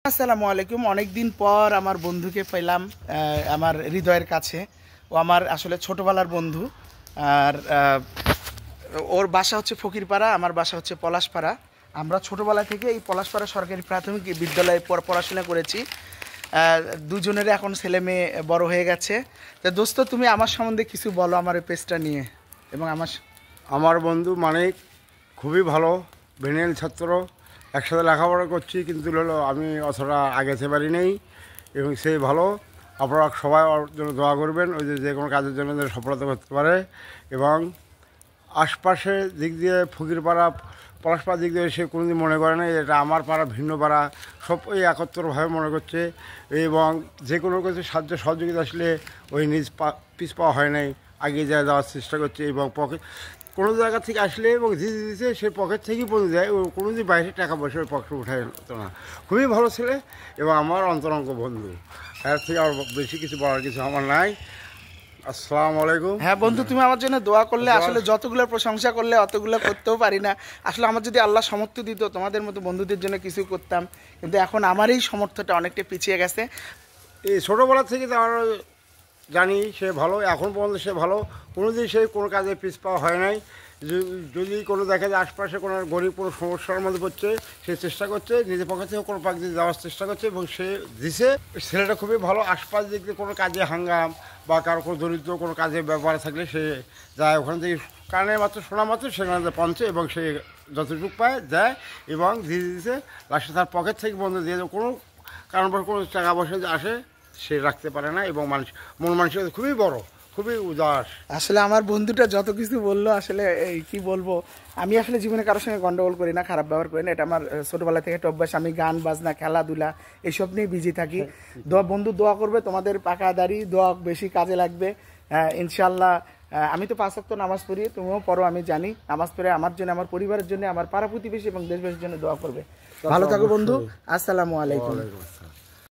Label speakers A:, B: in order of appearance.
A: আসসালামু আলাইকুম। অনেকদিন পর আমার বন্ধুকে পেলাম আমার হৃদয়ের কাছে। ও আমার আসলে ছোটোবেলার বন্ধু। আর ওর বাসা হচ্ছে ফকিরপাড়া, আমার বাসা হচ্ছে পলাশপাড়া। আমরা ছোটোবেলা থেকে এই পলাশপাড়া সরকারি প্রাথমিক বিদ্যালয়ে পড়াশোনা করেছি। দুজনের এখন ছেলে মেয়ে বড় হয়ে গেছে। তা দোস্ত, তুমি আমার সম্বন্ধে কিছু বলো আমার এই পেজটা নিয়ে। এবং
B: আমার বন্ধু মানিক খুবই ভালো, ব্রিলিয়ান্ট ছাত্র, একসাথে লেখাপড়া করছি, কিন্তু হলো আমি অতটা আগেতে পারি নেই এবং সে ভালো। আপনারা সবাই ওর জন্য দোয়া করবেন, ওই যে কোনো কাজের জন্য সফলতা করতে পারে। এবং আশপাশের দিক দিয়ে ফকিরপাড়া পলাশপাড়ার দিক দিয়ে সে কোনোদিন মনে করে না এটা আমার পাড়া ভিন্ন পাড়া, সব ওই একত্রভাবে মনে করছে। এবং যে কোনো কিছু সাহায্য সহযোগিতা আসলে ওই নিজ পিছ পাওয়া হয় নাই, এগিয়ে যাওয়ার চেষ্টা করছে। এবং পকেট কোনো জায়গা থেকে আসলে এবং দিতে সে পকেট থেকেই পৌঁছে দেয়, ও কোনো দিন বাইরে টাকা পয়সা ওই পকেটে উঠায় হতো না। খুবই ভালো ছেলে এবং আমার অন্তরঙ্গ বন্ধু। এর থেকে আর বেশি কিছু বলার কিছু আমার নাই। আসসালামু আলাইকুম।
A: হ্যাঁ বন্ধু, তুমি আমার জন্য দোয়া করলে। আসলে যতগুলো প্রশংসা করলে অতগুলো করতেও পারি না। আসলে আমার যদি আল্লাহ সামর্থ্য দিত তোমাদের মতো বন্ধুদের জন্য কিছু করতাম, কিন্তু এখন আমার এই সামর্থ্যটা অনেকটা পিছিয়ে গেছে।
B: এই ছোটোবেলা থেকে তো আমরা জানি সে ভালো, এখন পর্যন্ত সে ভালো, কোনোদিন সে কোনো কাজে পিছ পাওয়া হয় নাই। যদি কোনো দেখা যায় আশপাশে কোনো গরিব কোনো সমস্যার মধ্যে পড়ছে, সে চেষ্টা করছে নিজের পকেট থেকে কোনো পাক দিয়ে যাওয়ার চেষ্টা করছে এবং সে দিছে। ছেলেটা খুবই ভালো। আশপাশ দিক দিয়ে কোনো কাজে হাঙ্গাম বা কারো কোনো দরিদ্র কোনো কাজে ব্যাপার থাকলে সে যায়, ওখান থেকে কানে মাত্র শোনা মাত্র সেখানে পৌঁছে এবং সে যতটুকু পায় দেয় এবং দিয়ে দিতে লাস্টে তার পকেট থেকে বন্ধ দিয়ে কোনো কারণবশ কোনো টাকা পয়সা আসে সে রাখতে পারে না। এবং মন মানসিকতা খুবই বড়, খুবই উদাস।
A: আসলে আমার বন্ধুটা যত কিছু বললো, আসলে এই কি বলবো, আমি আসলে জীবনে কারোর সঙ্গে গন্ডগোল করি না, খারাপ ব্যবহার করি না। এটা আমার ছোটোবেলা থেকে একটা অভ্যাস। আমি গান বাজনা খেলাধুলা এইসব নিয়ে বিজি থাকি। বন্ধু দোয়া করবে, তোমাদের পাকা দাড়ি দোয়া বেশি কাজে লাগবে ইনশাল্লাহ। আমি তো 5 ওয়াক্ত নামাজ পড়ি, তুমিও পড়ো আমি জানি। নামাজ পড়ে আমার জন্য, আমার পরিবারের জন্য, আমার পাড়া প্রতিবেশী এবং দেশবাসীর জন্য দোয়া করবে। ভালো থাকো বন্ধু। আসসালামু আলাইকুম।